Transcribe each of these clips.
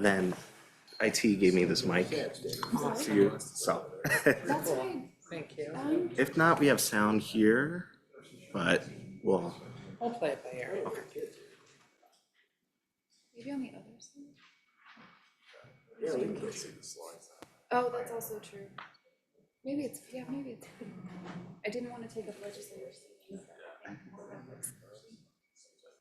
then IT gave me this mic for you, so. That's fine. Thank you. If not, we have sound here, but we'll, We'll play it by ear. Maybe on the other side. Oh, that's also true. Maybe it's, maybe it's. I didn't want to take up legislators.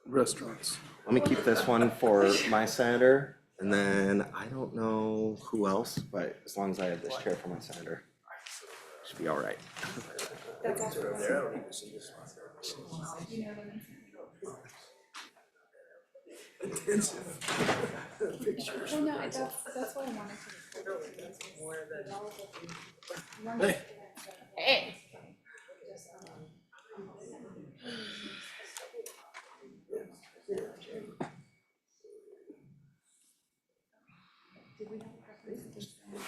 Restaurants. let me keep this one for my senator, and then I don't know who else, but as long as I have this chair for my senator, should be all right. That's also. You know what I mean? Well, no, that's why I wanted to. Hey. Hey. Did we have a preference against that?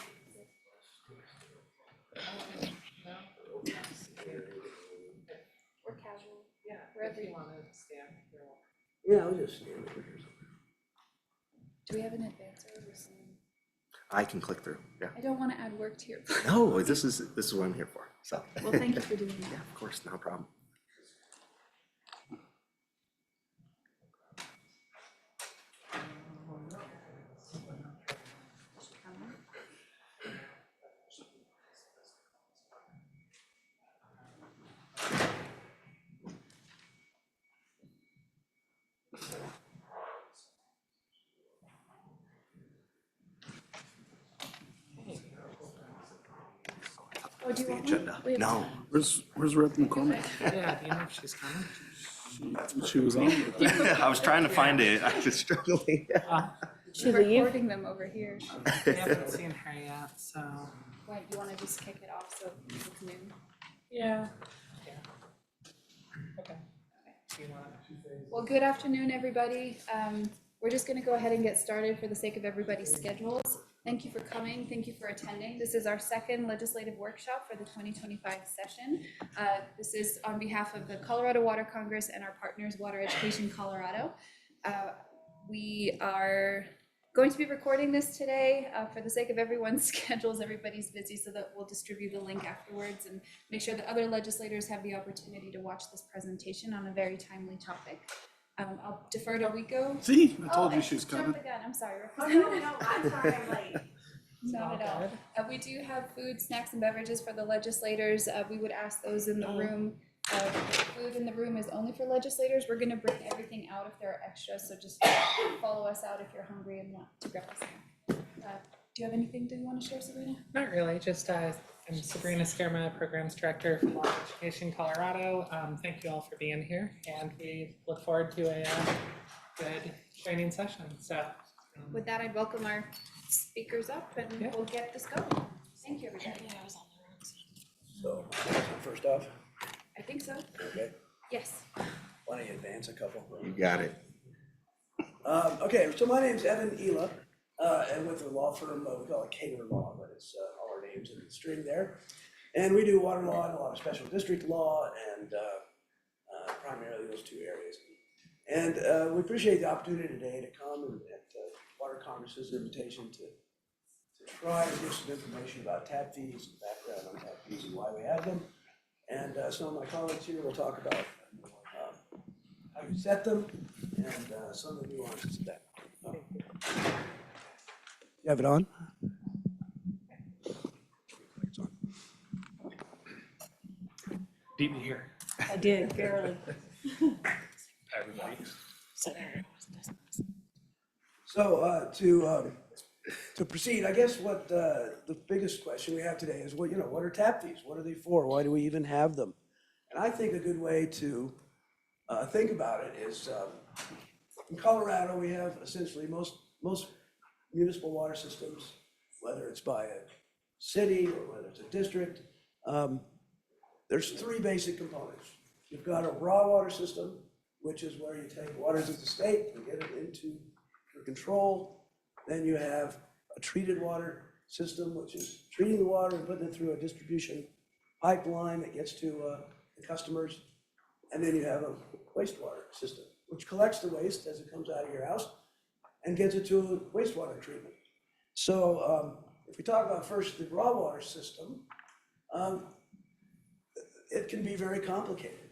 Or casual? Yeah, Wherever if you you want. wanted to stand, you're welcome. Yeah, I'll just stand over here. Do we have an advancer or something? I can click through, yeah. I don't want to add work to your. No, this is what I'm here for, so. Well, thank you for doing that. Of course, no problem. Oh, do you The want agenda. one? We have No, time. Where's Rep. McCormick? Yeah, do you know if she's coming? She was on. I was trying to find it, I was struggling. We're recording them over here. We haven't seen her yet, so. Why, do you want to just kick it off so it's noon? Yeah. Yeah. Okay. Do you want to? Well, good afternoon, everybody. We're just going to go ahead and get started for the sake of everybody's schedules. Thank you for coming. Thank you for attending. This is our second legislative workshop for the 2025 session. This is on behalf of the Colorado Water Congress and our partners, Water Education Colorado. We are going to be recording this today for the sake of everyone's schedules. Everybody's busy, so that we'll distribute the link afterwards and make sure that other legislators have the opportunity to watch this presentation on a very timely topic. I'll defer to Rico. See, I told Oh, you she was jumped coming. the gun. I'm sorry. Oh, no, I'm sorry, I'm late. Not at all. We do have food, snacks, and beverages for the legislators. We would ask those in the room. Food in the room is only for legislators. We're gonna bring everything out if there are extras, so just follow us out if you're hungry and want to grab a snack. Do you have anything that you want to share, Sabrina? Not really, just I'm Sabrina Skerma, Programs Director for Water Education Colorado. Thank you all for being here, and we look forward to a good training session, so. With that, I'd welcome our speakers up and Yeah. we'll get this going. Thank you, everybody. So, first off, I think so. okay, Yes. why don't you advance a couple? You got it. Okay, so my name's Evan Ela, and with the law firm, we call it Cater Law, but it's all our names in the string there. And we do water law and a lot of special district law, and primarily those two areas. And we appreciate the opportunity today to come and at Water Congress's invitation to try to give some information about tap fees, and background on tap fees and why we have them. And some of my colleagues here will talk about how you set them and some of the nuances of that. You have it on? It's on. Beat me here. I did, barely. Everybody. So to proceed, I guess what the biggest question we have today is what are tap fees? What are they for? Why do we even have them? And I think a good way to think about it is in Colorado we have essentially most municipal water systems, whether it's by a city or whether it's a district. There's three basic components. You've got a raw water system, which is where you take waters of the state and get it into your control. Then you have a treated water system, which is treating the water and putting it through a distribution pipeline that gets to the customers. And then you have a wastewater system, which collects the waste as it comes out of your house and gets it to a wastewater treatment. So if we talk about first the raw water system, it can be very complicated.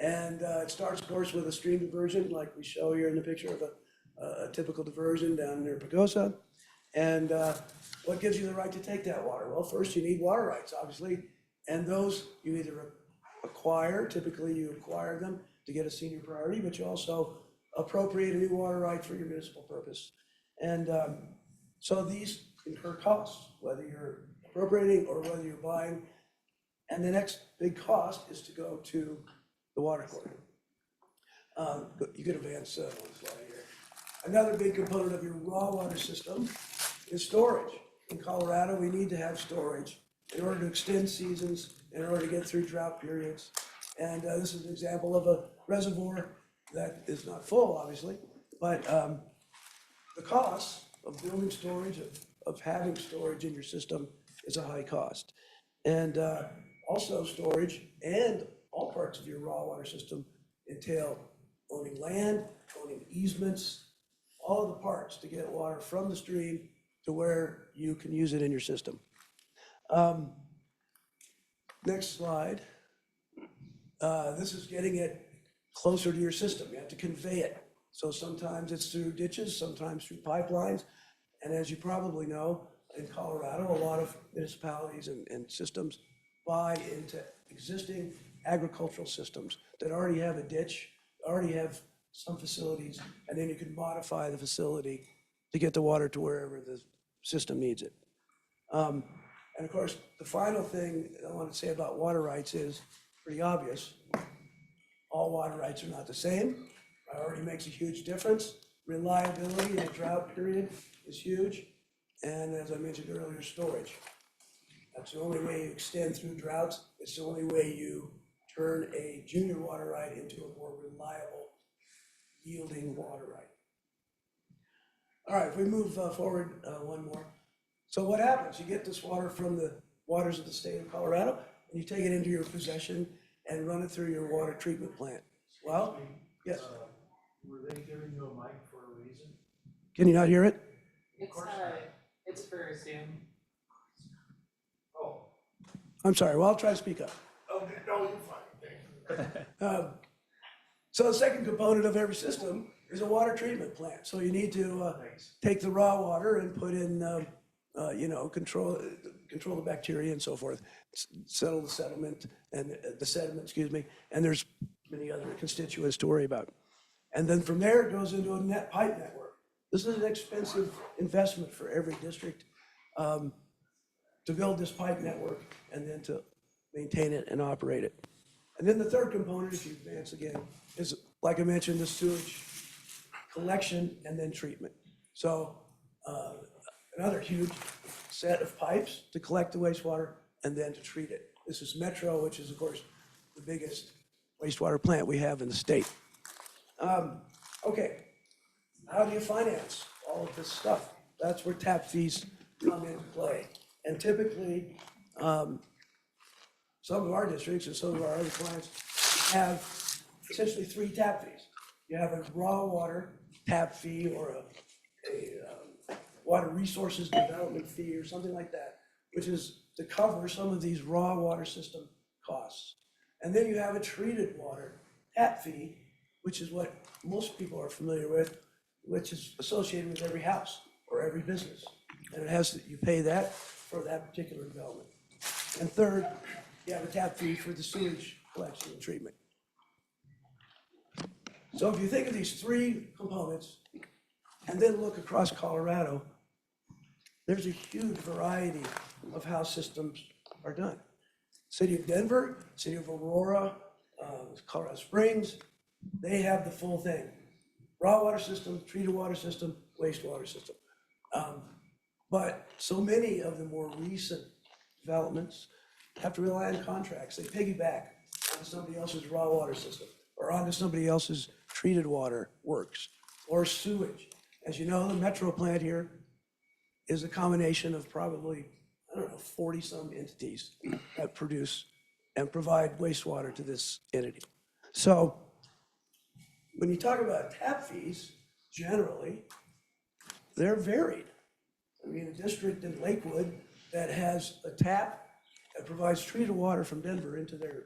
And it starts, of course, with a stream diversion, like we show here in the picture of a typical diversion down near Pagosa. And what gives you the right to take that water? Well, first you need water rights, obviously, and those you either acquire, typically you acquire them to get a senior priority, but you also appropriate a new water right for your municipal purpose. And so these incur costs, whether you're appropriating or whether you're buying. And the next big cost is to go to the water court. You could advance one slide here. Another big component of your raw water system is storage. In Colorado, we need to have storage in order to extend seasons, in order to get through drought periods. And this is an example of a reservoir that is not full, obviously, but the cost of building storage, of having storage in your system is a high cost. And also storage and all parts of your raw water system entail owning land, owning easements, all of the parts to get water from the stream to where you can use it in your system. Next slide. This is getting it closer to your system. You have to convey it. So sometimes it's through ditches, sometimes through pipelines. And as you probably know, in Colorado, a lot of municipalities and systems buy into existing agricultural systems that already have a ditch, already have some facilities, and then you can modify the facility to get the water to wherever the system needs it. And of course, the final thing I want to say about water rights is pretty obvious. All water rights are not the same. Priority makes a huge difference. Reliability in a drought period is huge. And as I mentioned earlier, storage. That's the only way you extend through droughts. It's the only way you turn a junior water right into a more reliable, yielding water right. All right, if we move forward one more. So what happens? You get this water from the waters of the state of Colorado, and you take it into your possession and run it through your water treatment plant. Well, yes. Were they giving you a mic for a reason? Can you not hear it? It's for Zoom. Oh, I'm sorry. Well, I'll try to speak up. okay, no, you're fine, thank you. So the second component of every system is a water treatment plant. So you need to take the raw water and put in, control the bacteria and so forth, settle the sediment and the sediment, excuse me. And there's many other constituents to worry about. And then from there, it goes into a net pipe network. This is an expensive investment for every district to build this pipe network and then to maintain it and operate it. And then the third component, if you advance again, is, like I mentioned, the sewage collection and then treatment. So another huge set of pipes to collect the wastewater and then to treat it. This is Metro, which is, of course, the biggest wastewater plant we have in the state. Okay, how do you finance all of this stuff? That's where tap fees come into play. And typically, some of our districts and some of our other clients have essentially 3 tap fees. You have a raw water tap fee or a water resources development fee or something like that, which is to cover some of these raw water system costs. And then you have a treated water tap fee, which is what most people are familiar with, which is associated with every house or every business. And it has, you pay that for that particular development. And third, you have a tap fee for the sewage collection and treatment. So if you think of these 3 components and then look across Colorado, there's a huge variety of how systems are done. City of Denver, City of Aurora, Colorado Springs, they have the full thing. Raw water system, treated water system, wastewater system. But so many of the more recent developments have to rely on contracts. They piggyback onto somebody else's raw water system or onto somebody else's treated water works or sewage. As you know, the Metro plant here is a combination of probably, 40-some entities that produce and provide wastewater to this entity. So when you talk about tap fees, generally, they're varied. I mean, a district in Lakewood that has a tap that provides treated water from Denver into their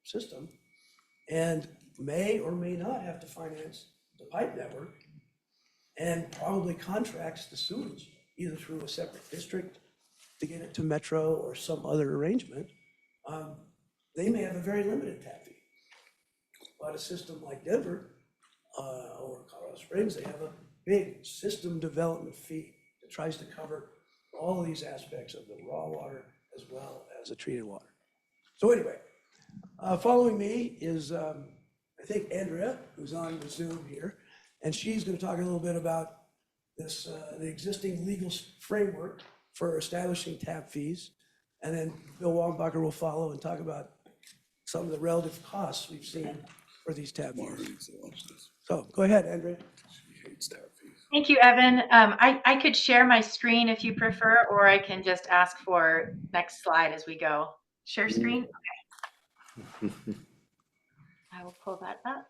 system and may or may not have to finance the pipe network and probably contracts the sewage either through a separate district to get it to Metro or some other arrangement. They may have a very limited tap fee. But a system like Denver or Colorado Springs, they have a big system development fee that tries to cover all of these aspects of the raw water as well as the treated water. So anyway, following me is, I think, Andrea, who's on the Zoom here, and she's going to talk a little bit about this, the existing legal framework for establishing tap fees. And then Bill Wambacher will follow and talk about some of the relative costs we've seen for these tap fees. So go ahead, Andrea. Thank you, Evan. I could share my screen if you prefer, or I can just ask for next slide as we go. Share screen? Okay. I will pull that up.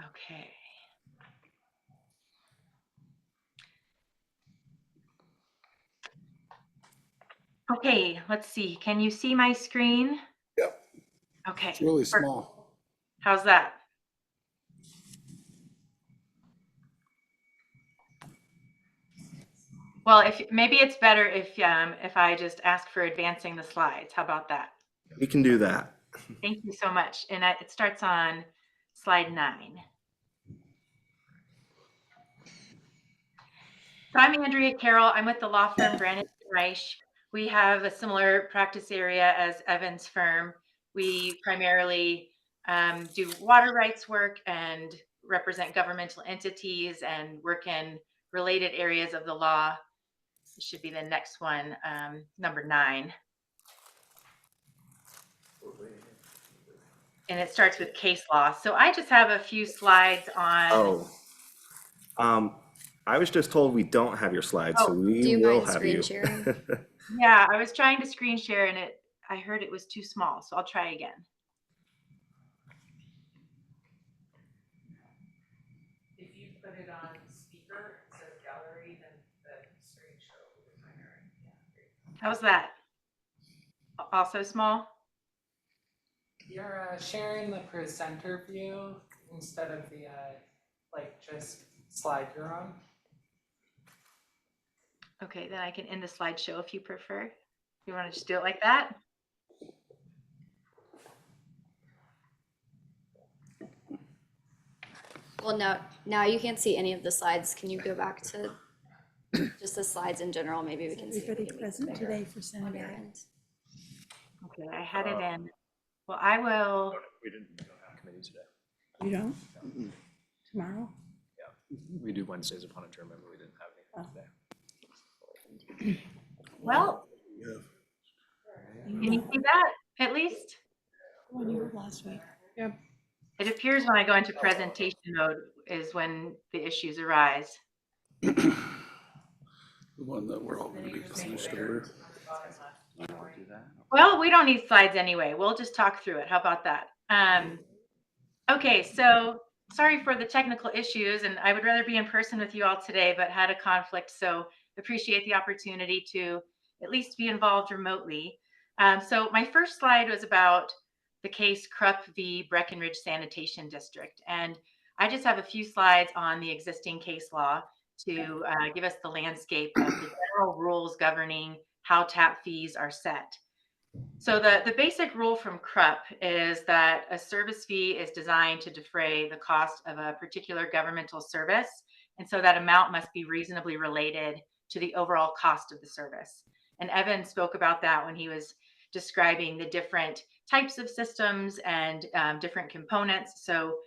Okay. Okay, let's see. Can you see my screen? Yep. Okay. It's really perfect. small. How's that? Well, maybe it's better if I just ask for advancing the slides. How about that? We can do that. Thank you so much. And it starts on slide 9. So I'm Andrea Carroll. I'm with the law firm Brannon Reich. We have a similar practice area as Evan's firm. We primarily do water rights work and represent governmental entities and work in related areas of the law. It should be the next one, number 9. And it starts with case law. So I just have a few slides on. I was just told we don't have your slides, so Oh, do we you will mind have screen you. sharing? Yeah, I was trying to screen share and I heard it was too small, so I'll try again. If you put it on speaker instead of gallery, then the screen share will be primary. How's that? Also small? You're sharing the presenter view instead of the just slide you're on. Okay, then I can end the slideshow if you prefer. You want to just do it like that? Well, now you can't see any of the slides. Can you go back to just the slides in general? Maybe we can see. Everybody maybe present bigger today for on Senate your Ag. end. Okay, I had it in. Well, I will. We don't have committee today. You don't? Tomorrow? We do Wednesdays upon adjournment, but we didn't have Oh. any today. Well, can you see that at least? When you were last week. It appears when I go into presentation mode is when the issues arise. The one that we're all gonna be finished over. Well, we don't need slides anyway. We'll just talk through it. How about that? Okay, so sorry for the technical issues, and I would rather be in person with you all today, but had a conflict, so appreciate the opportunity to at least be involved remotely. So my first slide was about the case Krupp v. Breckenridge Sanitation District, and I just have a few slides on the existing case law to give us the landscape of the general rules governing how tap fees are set. So the basic rule from Krupp is that a service fee is designed to defray the cost of a particular governmental service. And so that amount must be reasonably related to the overall cost of the service. And Evan spoke about that when he was describing the different types of systems and different components. So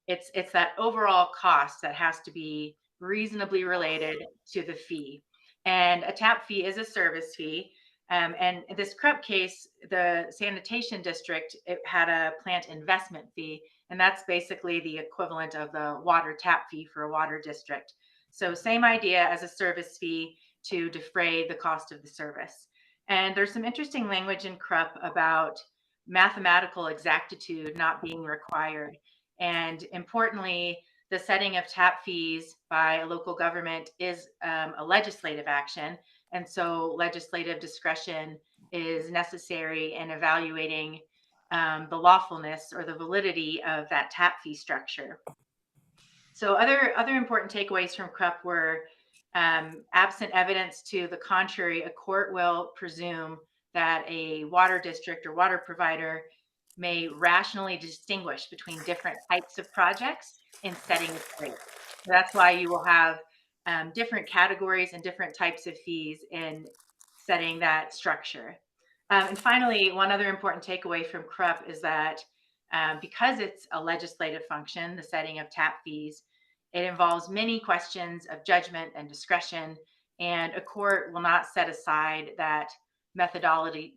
it's that overall cost that has to be reasonably related to the fee. And a tap fee is a service fee. And in this Krupp case, the sanitation district, it had a plant investment fee, and that's basically the equivalent of the water tap fee for a water district. So same idea as a service fee to defray the cost of the service. And there's some interesting language in Krupp about mathematical exactitude not being required. And importantly, the setting of tap fees by a local government is a legislative action. And so legislative discretion is necessary in evaluating the lawfulness or the validity of that tap fee structure. So other important takeaways from CRUP were absent evidence to the contrary, a court will presume that a water district or water provider may rationally distinguish between different types of projects in setting its rates. So that's why you will have different categories and different types of fees in setting that structure. And finally, one other important takeaway from CRUP is that because it's a legislative function, the setting of tap fees, it involves many questions of judgment and discretion, and a court will not set aside that methodology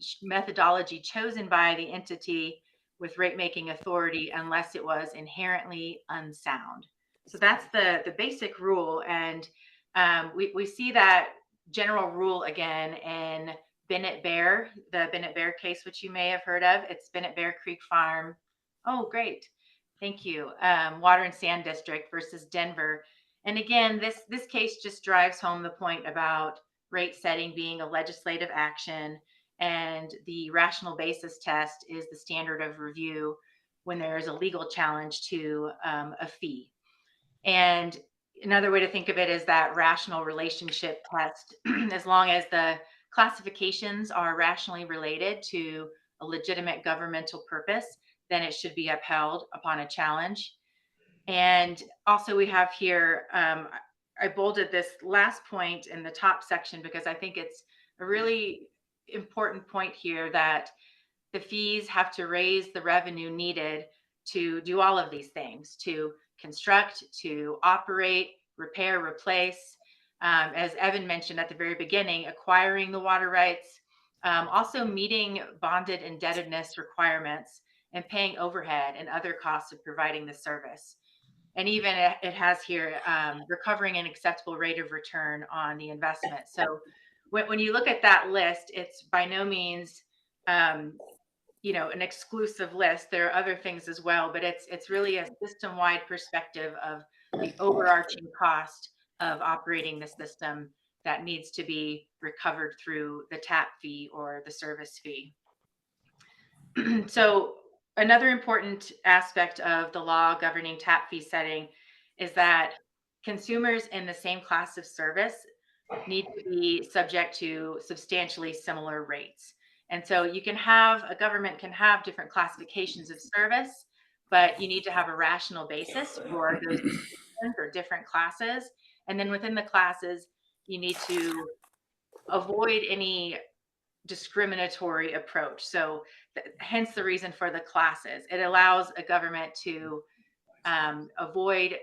chosen by the entity with rate-making authority unless it was inherently unsound. So that's the basic rule, and we see that general rule again in Bennett Bear, the Bennett Bear case, which you may have heard of. It's Bennett Bear Creek Farm. Oh, great. Thank you. Water and Sand District versus Denver. And again, this case just drives home the point about rate setting being a legislative action, and the rational basis test is the standard of review when there is a legal challenge to a fee. And another way to think of it is that rational relationship test. As long as the classifications are rationally related to a legitimate governmental purpose, then it should be upheld upon a challenge. And also we have here, I bolded this last point in the top section because I think it's a really important point here that the fees have to raise the revenue needed to do all of these things, to construct, to operate, repair, replace. As Evan mentioned at the very beginning, acquiring the water rights, also meeting bonded indebtedness requirements, and paying overhead and other costs of providing the service. And even it has here recovering an acceptable rate of return on the investment. So when you look at that list, it's by no means an exclusive list. There are other things as well, but it's really a system-wide perspective of the overarching cost of operating the system that needs to be recovered through the tap fee or the service fee. So another important aspect of the law governing tap fee setting is that consumers in the same class of service need to be subject to substantially similar rates. And so a government can have different classifications of service, but you need to have a rational basis for those or different classes. And then within the classes, you need to avoid any discriminatory approach. So hence the reason for the classes. It allows a government to avoid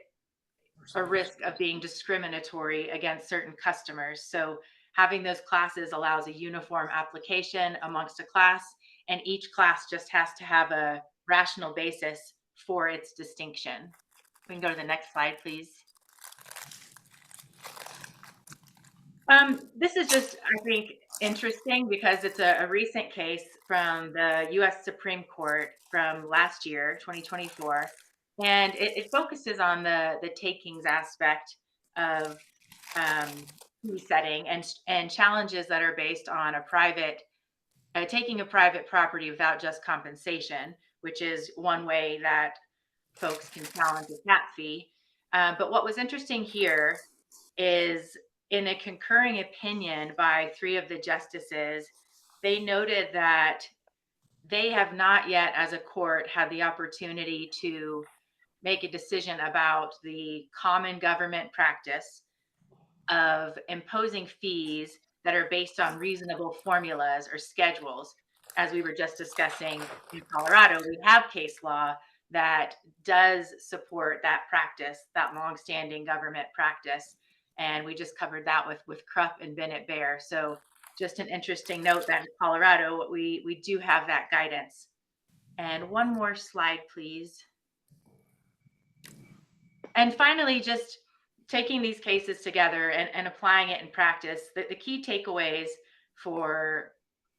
a risk of being discriminatory against certain customers. So having those classes allows a uniform application amongst a class, and each class just has to have a rational basis for its distinction. We can go to the next slide, please. This is just, I think, interesting because it's a recent case from the U.S. Supreme Court from last year, 2024, and it focuses on the takings aspect of fee setting and challenges that are based on taking a private property without just compensation, which is one way that folks can challenge a tap fee. But what was interesting here is in a concurring opinion by 3 of the justices, they noted that they have not yet, as a court, had the opportunity to make a decision about the common government practice of imposing fees that are based on reasonable formulas or schedules. As we were just discussing in Colorado, we have case law that does support that practice, that longstanding government practice. And we just covered that with CRUP and Bennett Bear. So just an interesting note that in Colorado, we do have that guidance. And one more slide, please. And finally, just taking these cases together and applying it in practice, the key takeaways for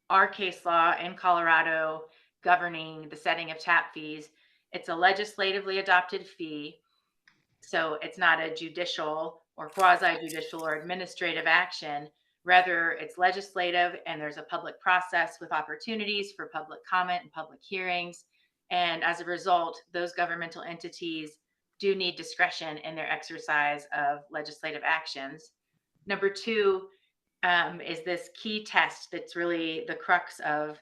our case law in Colorado governing the setting of tap fees It's a legislatively adopted fee. So it's not a judicial or quasi-judicial or administrative action. Rather, it's legislative, and there's a public process with opportunities for public comment and public hearings. And as a result, those governmental entities do need discretion in their exercise of legislative actions. Number two is this key test that's really the crux of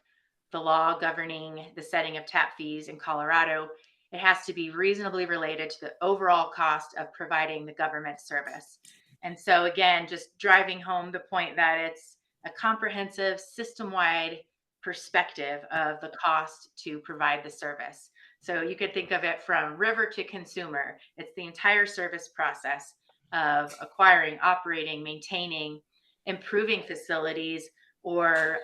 the law governing the setting of tap fees in Colorado. It has to be reasonably related to the overall cost of providing the government service. And so again, just driving home the point that it's a comprehensive, system-wide perspective of the cost to provide the service. So you could think of it from river to consumer. It's the entire service process of acquiring, operating, maintaining, improving facilities, or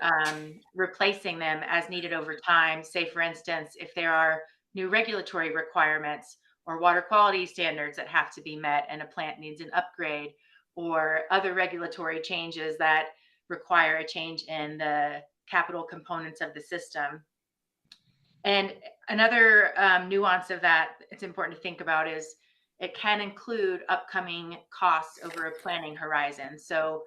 replacing them as needed over time. Say, for instance, if there are new regulatory requirements or water quality standards that have to be met and a plant needs an upgrade, or other regulatory changes that require a change in the capital components of the system. And another nuance of that it's important to think about is it can include upcoming costs over a planning horizon. So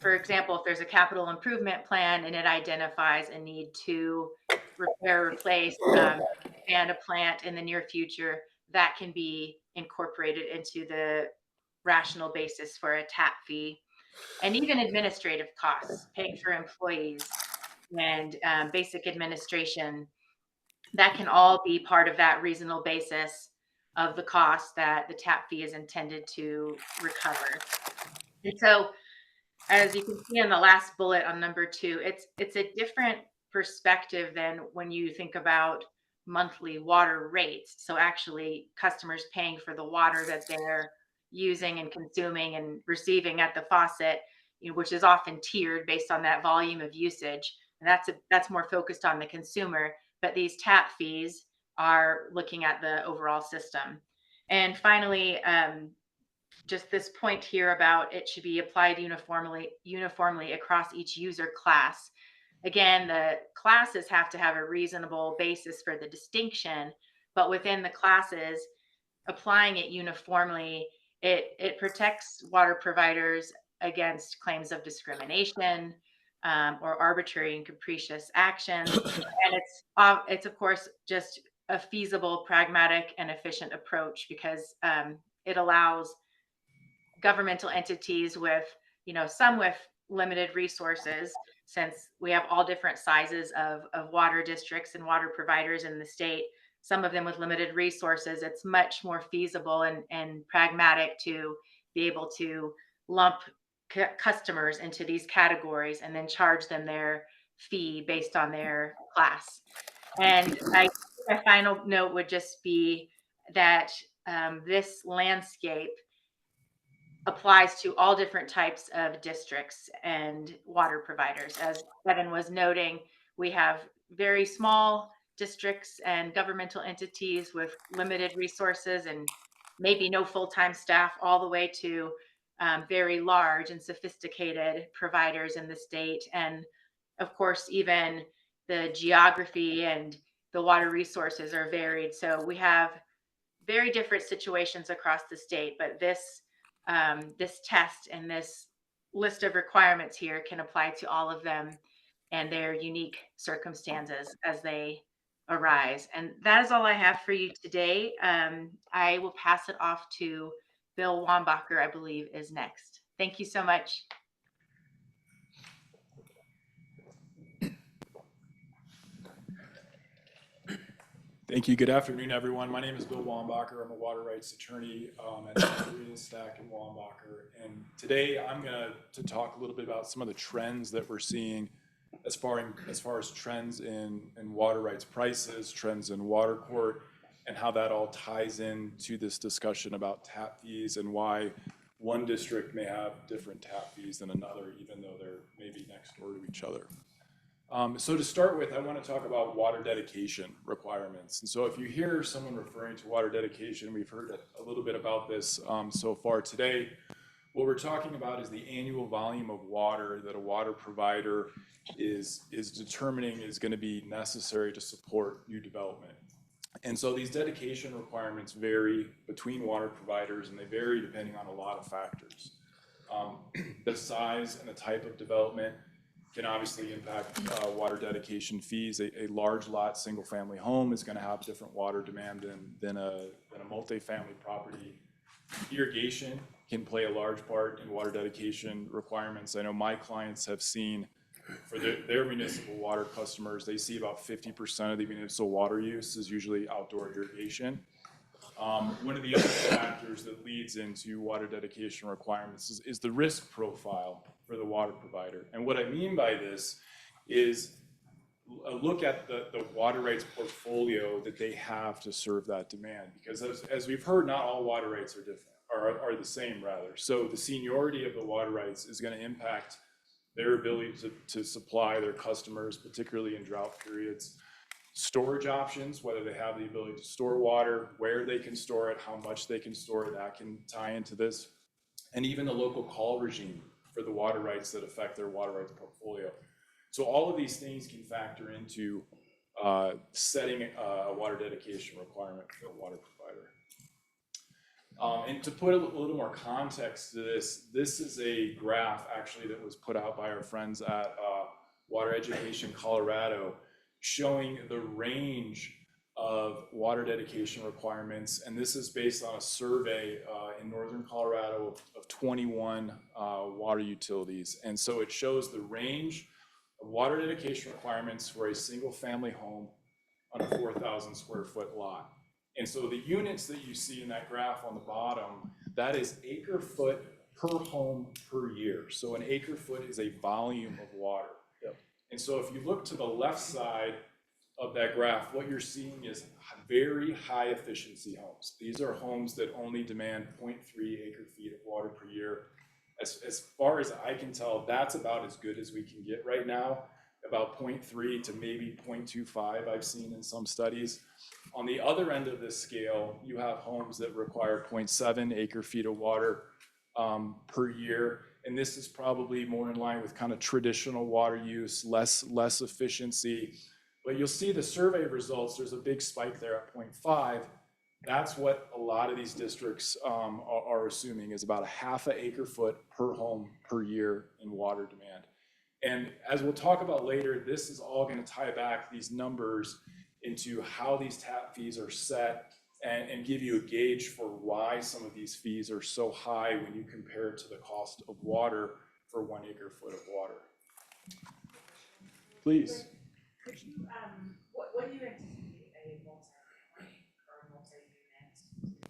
for example, if there's a capital improvement plan and it identifies a need to repair, replace, and a plant in the near future, that can be incorporated into the rational basis for a tap fee. And even administrative costs, paying for employees and basic administration, that can all be part of that reasonable basis of the cost that the tap fee is intended to recover. And so, as you can see on the last bullet on number 2, it's a different perspective than when you think about monthly water rates. So actually customers paying for the water that they're using and consuming and receiving at the faucet, which is often tiered based on that volume of usage. And that's more focused on the consumer. But these tap fees are looking at the overall system. And finally, just this point here about it should be applied uniformly across each user class. Again, the classes have to have a reasonable basis for the distinction, but within the classes, applying it uniformly, it protects water providers against claims of discrimination or arbitrary and capricious actions. And it's of course just a feasible, pragmatic, and efficient approach because it allows governmental entities with, some with limited resources, since we have all different sizes of water districts and water providers in the state, some of them with limited resources, it's much more feasible and pragmatic to be able to lump customers into these categories and then charge them their fee based on their class. And my final note would just be that this landscape applies to all different types of districts and water providers. As Kevin was noting, we have very small districts and governmental entities with limited resources and maybe no full-time staff, all the way to very large and sophisticated providers in the state. And of course, even the geography and the water resources are varied. So we have very different situations across the state, but this test and this list of requirements here can apply to all of them and their unique circumstances as they arise. And that is all I have for you today. I will pass it off to Bill Wambacher, I believe, is next. Thank you so much. Thank you. Good afternoon, everyone. My name is Bill Wambacher. I'm a water rights attorney at Serena, Stack and Wambacher. And today I'm going to talk a little bit about some of the trends that we're seeing as far as trends in water rights prices, trends in water court, and how that all ties into this discussion about tap fees and why one district may have different tap fees than another, even though they're maybe next door to each other. So to start with, I want to talk about water dedication requirements. And so if you hear someone referring to water dedication, we've heard a little bit about this so far today. What we're talking about is the annual volume of water that a water provider is determining is going to be necessary to support new development. And so these dedication requirements vary between water providers, and they vary depending on a lot of factors. The size and the type of development can obviously impact water dedication fees. A large lot, single-family home is going to have different water demand than a multifamily property. Irrigation can play a large part in water dedication requirements. I know my clients have seen, for their municipal water customers, they see about 50% of the municipal water use is usually outdoor irrigation. One of the other factors that leads into water dedication requirements is the risk profile for the water provider. And what I mean by this is a look at the water rights portfolio that they have to serve that demand. Because as we've heard, not all water rights are different, are the same rather. So the seniority of the water rights is going to impact their ability to supply their customers, particularly in drought periods. Storage options, whether they have the ability to store water, where they can store it, how much they can store it, that can tie into this. And even the local call regime for the water rights that affect their water rights portfolio. So all of these things can factor into setting a water dedication requirement for a water provider. And to put a little more context to this is a graph actually that was put out by our friends at Water Education Colorado, showing the range of water dedication requirements. And this is based on a survey in northern Colorado of 21 water utilities. And so it shows the range of water dedication requirements for a single family home on a 4,000 square foot lot. And so the units that you see in that graph on the bottom, that is acre foot per home per year. So an acre foot is a volume of water. Yep. And so if you look to the left side of that graph, what you're seeing is very high efficiency homes. These are homes that only demand 0.3 acre feet of water per year. As far as I can tell, that's about as good as we can get right now, about 0.3 to maybe 0.25 I've seen in some studies. On the other end of this scale, you have homes that require 0.7 acre feet of water per year. And this is probably more in line with kind of traditional water use, less efficiency. But you'll see the survey results, there's a big spike there at 0.5. That's what a lot of these districts are assuming is about a half an acre foot per home per year in water demand. And as we'll talk about later, this is all going to tie back these numbers into how these tap fees are set and give you a gauge for why some of these fees are so high when you compare it to the cost of water for 1 acre foot of water. Please. Could you, what do you anticipate a multi-family or multi-unit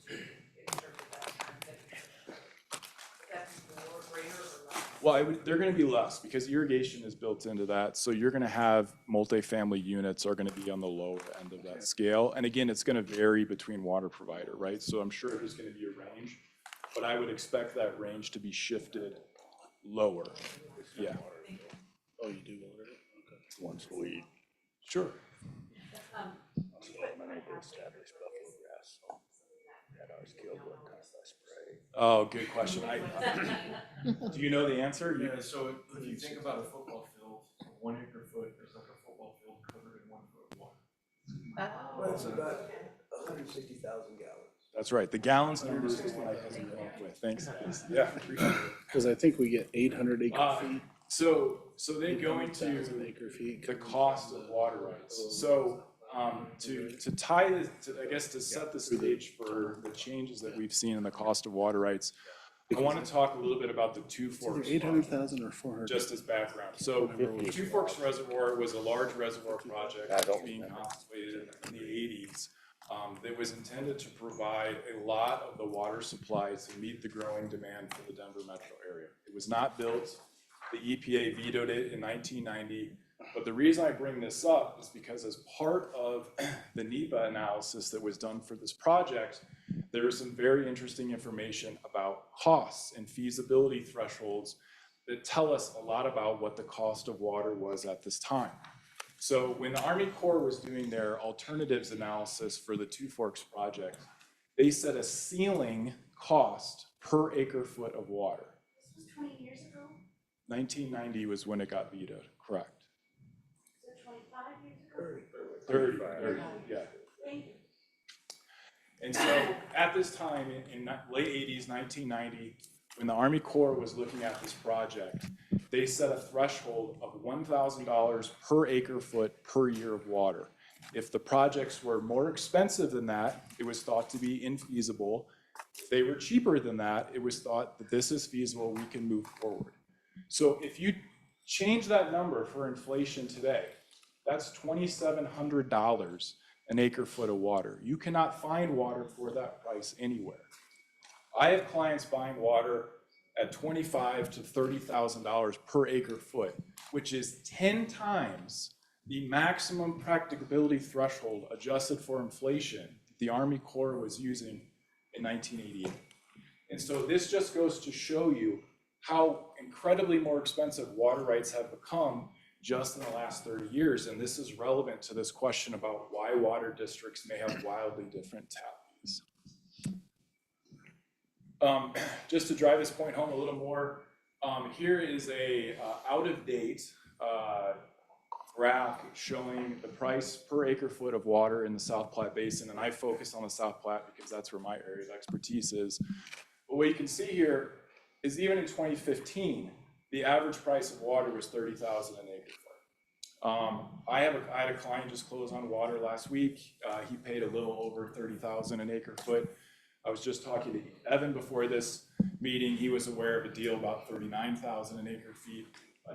to in terms of that transition? Would that be more, greater, or less? Well, they're going to be less because irrigation is built into that. So you're going to have multifamily units are going to be on the lower end of that scale. And again, it's going to vary between water provider, right? So I'm sure there's going to be a range, but I would expect that range to be shifted lower. Yeah. Oh, you do order it? Okay. Once a week. Sure. My neighbor established buffalo grass, so had ours killed one time by spray. Oh, good question. Do you know the answer? Yeah, so if you think about a football field, 1 acre foot is like a football field covered in 1 foot of water. Well, it's about 160,000 gallons. That's right. The gallons numbers is what I wasn't going with. Thanks. Yeah. Appreciate it. Cause I think we get 800 acre feet. So they go into 800,000 acre feet. the cost of water rights. So to tie this, I guess to set the stage for the changes that we've seen in the cost of water rights, I want to talk a little bit about the Two Forks. 800,000 or 400. Just as background. So Two Forks Reservoir was a large reservoir project that was being contemplated in the 80s. That was intended to provide a lot of the water supply to meet the growing demand for the Denver metro area. It was not built. The EPA vetoed it in 1990. But the reason I bring this up is because as part of the NEPA analysis that was done for this project, there is some very interesting information about costs and feasibility thresholds that tell us a lot about what the cost of water was at this time. So when the Army Corps was doing their alternatives analysis for the Two Forks project, they set a ceiling cost per acre foot of water. This was 20 years ago? 1990 was when it got vetoed, correct? So 25 years ago? 30, yeah. Thank you. And so at this time, in late 80s, 1990, when the Army Corps was looking at this project, they set a threshold of $1,000 per acre foot per year of water. If the projects were more expensive than that, it was thought to be infeasible. If they were cheaper than that, it was thought that this is feasible, we can move forward. So if you change that number for inflation today, that's $2,700 an acre foot of water. You cannot find water for that price anywhere. I have clients buying water at $25,000 to $30,000 per acre foot, which is 10 times the maximum practicability threshold adjusted for inflation the Army Corps was using in 1988. And so this just goes to show you how incredibly more expensive water rights have become just in the last 30 years. And this is relevant to this question about why water districts may have wildly different tap fees. Just to drive this point home a little more, here is a out-of-date graph showing the price per acre foot of water in the South Platte Basin, and I focus on the South Platte because that's where my area of expertise is. But what you can see here is even in 2015, the average price of water was $30,000 an acre foot. I had a client just close on water last week. He paid a little over $30,000 an acre foot. I was just talking to Evan before this meeting. He was aware of a deal about $39,000 an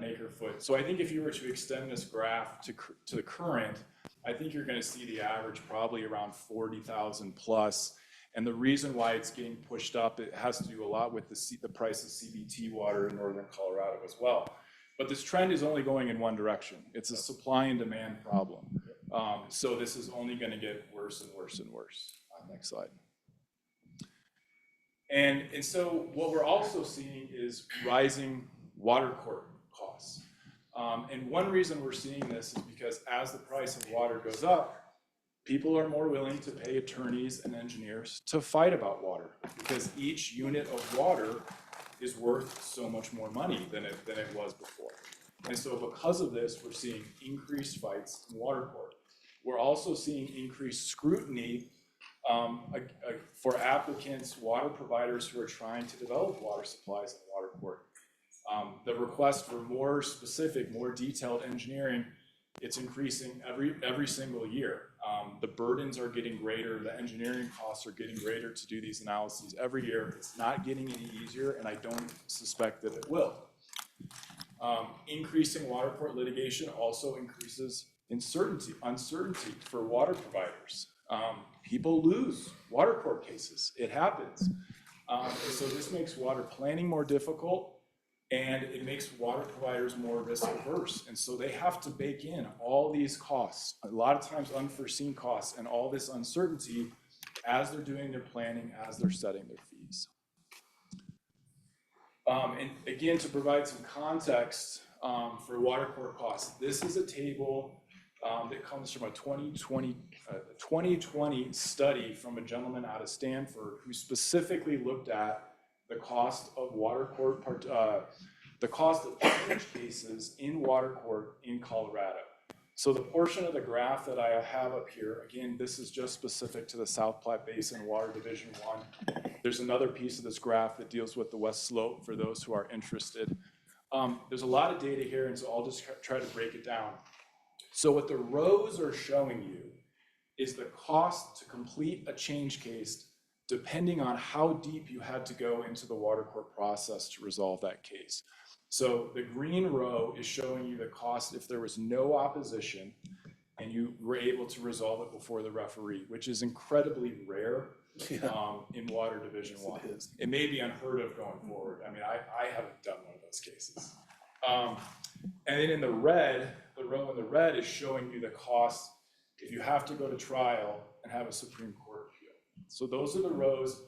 acre foot. So I think if you were to extend this graph to the current, I think you're going to see the average probably around 40,000 plus. And the reason why it's getting pushed up, it has to do a lot with the price of CBT water in northern Colorado as well. But this trend is only going in one direction. It's a supply and demand problem. So this is only going to get worse and worse and worse. Next slide. And so what we're also seeing is rising water court costs. And one reason we're seeing this is because as the price of water goes up, people are more willing to pay attorneys and engineers to fight about water because each unit of water is worth so much more money than it was before. And so because of this, we're seeing increased fights in water court. We're also seeing increased scrutiny for applicants, water providers who are trying to develop water supplies in water court. The request for more specific, more detailed engineering, it's increasing every single year. The burdens are getting greater, the engineering costs are getting greater to do these analyses every year. It's not getting any easier, and I don't suspect that it will. Increasing water court litigation also increases uncertainty for water providers. People lose water court cases. It happens. And so this makes water planning more difficult, and it makes water providers more risk averse. And so they have to bake in all these costs, a lot of times unforeseen costs, and all this uncertainty as they're doing their planning, as they're setting their fees. And again, to provide some context for water court costs, this is a table that comes from a 2020 study from a gentleman out of Stanford who specifically looked at the cost of water court, the cost of damage cases in water court in Colorado. So the portion of the graph that I have up here, again, this is just specific to the South Platte Basin Water Division 1. There's another piece of this graph that deals with the West Slope for those who are interested. There's a lot of data here, and so I'll just try to break it down. So what the rows are showing you is the cost to complete a change case depending on how deep you had to go into the water court process to resolve that case. So the green row is showing you the cost if there was no opposition and you were able to resolve it before the referee, which is incredibly rare in Water Division 1. It may be unheard of going forward. I mean, I haven't done one of those cases. And then in the red, the row in the red is showing you the cost if you have to go to trial and have a Supreme Court appeal. So those are the rows,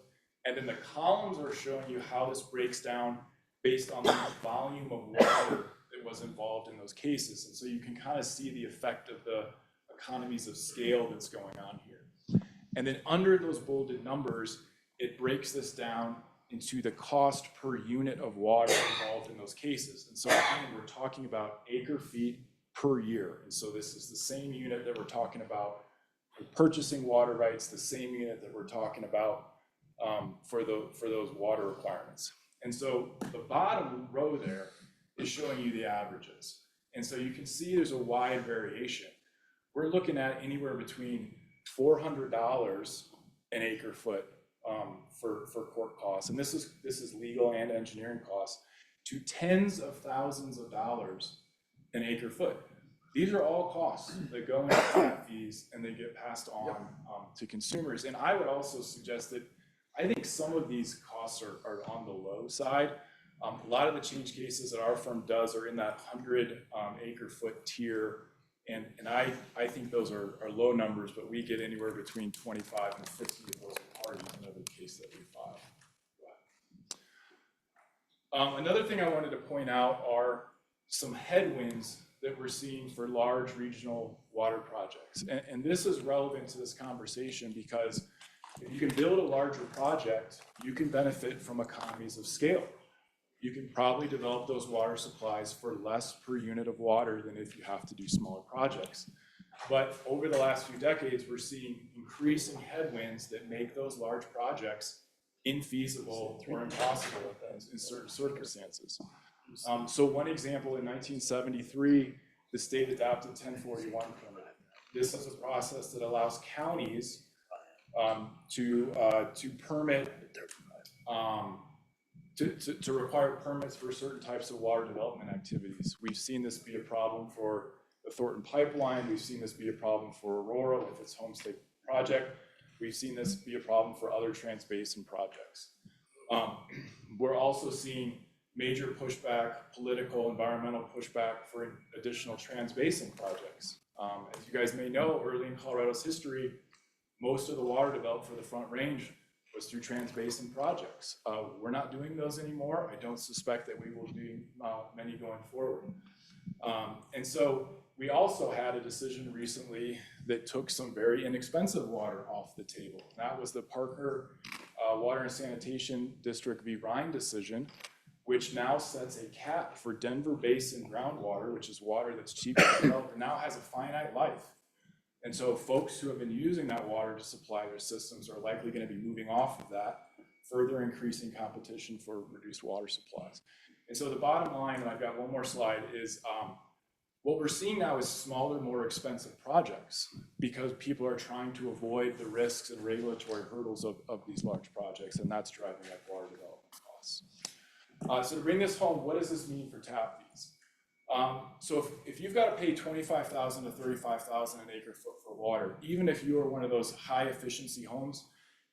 and then the columns are showing you how this breaks down based on the volume of water that was involved in those cases. And so you can kind of see the effect of the economies of scale that's going on here. And then under those bolded numbers, it breaks this down into the cost per unit of water involved in those cases. And so again, we're talking about acre feet per year. And so this is the same unit that we're talking about purchasing water rights, the same unit that we're talking about for those water requirements. And so the bottom row there is showing you the averages. And so you can see there's a wide variation. We're looking at anywhere between $400 an acre foot for court costs, and this is legal and engineering costs, to tens of thousands of dollars an acre foot. These are all costs that go into tap fees and they get passed on to consumers. And I would also suggest that I think some of these costs are on the low side. A lot of the change cases that our firm does are in that 100 acre foot tier. And I think those are low numbers, but we get anywhere between 25 and 50 of those parties in every case that we file. Another thing I wanted to point out are some headwinds that we're seeing for large regional water projects. And this is relevant to this conversation because if you can build a larger project, you can benefit from economies of scale. You can probably develop those water supplies for less per unit of water than if you have to do smaller projects. But over the last few decades, we're seeing increasing headwinds that make those large projects infeasible or impossible in certain circumstances. So one example, in 1973, the state adopted 1041 permit. This is a process that allows counties to permit, to require permits for certain types of water development activities. We've seen this be a problem for the Thornton Pipeline. We've seen this be a problem for Aurora with its Homestay project. We've seen this be a problem for other Trans-Basin projects. We're also seeing major pushback, political, environmental pushback for additional Trans-Basin projects. As you guys may know, early in Colorado's history, most of the water developed for the Front Range was through Trans-Basin projects. We're not doing those anymore. I don't suspect that we will do many going forward. And so we also had a decision recently that took some very inexpensive water off the table. That was the Parker Water and Sanitation District v. Rhine decision, which now sets a cap for Denver Basin groundwater, which is water that's cheap to develop and now has a finite life. And so folks who have been using that water to supply their systems are likely going to be moving off of that, further increasing competition for reduced water supplies. And so the bottom line, and I've got one more slide, is what we're seeing now is smaller, more expensive projects because people are trying to avoid the risks and regulatory hurdles of these large projects, and that's driving up water development costs. So to bring this home, what does this mean for tap fees? So if you've got to pay $25,000 to $35,000 an acre foot for water, even if you are one of those high efficiency homes,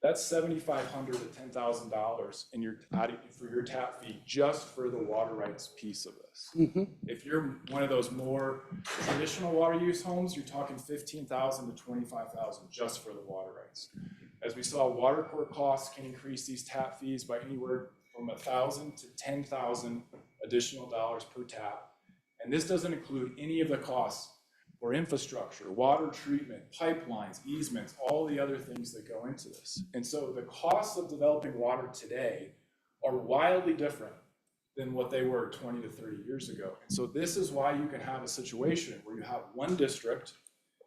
that's $7,500 to $10,000 for your tap fee just for the water rights piece of this. If you're one of those more traditional water use homes, you're talking $15,000 to $25,000 just for the water rights. As we saw, water court costs can increase these tap fees by anywhere from $1,000 to $10,000 additional dollars per tap. And this doesn't include any of the costs for infrastructure, water treatment, pipelines, easements, all the other things that go into this. And so the costs of developing water today are wildly different than what they were 20 to 30 years ago. And so this is why you can have a situation where you have one district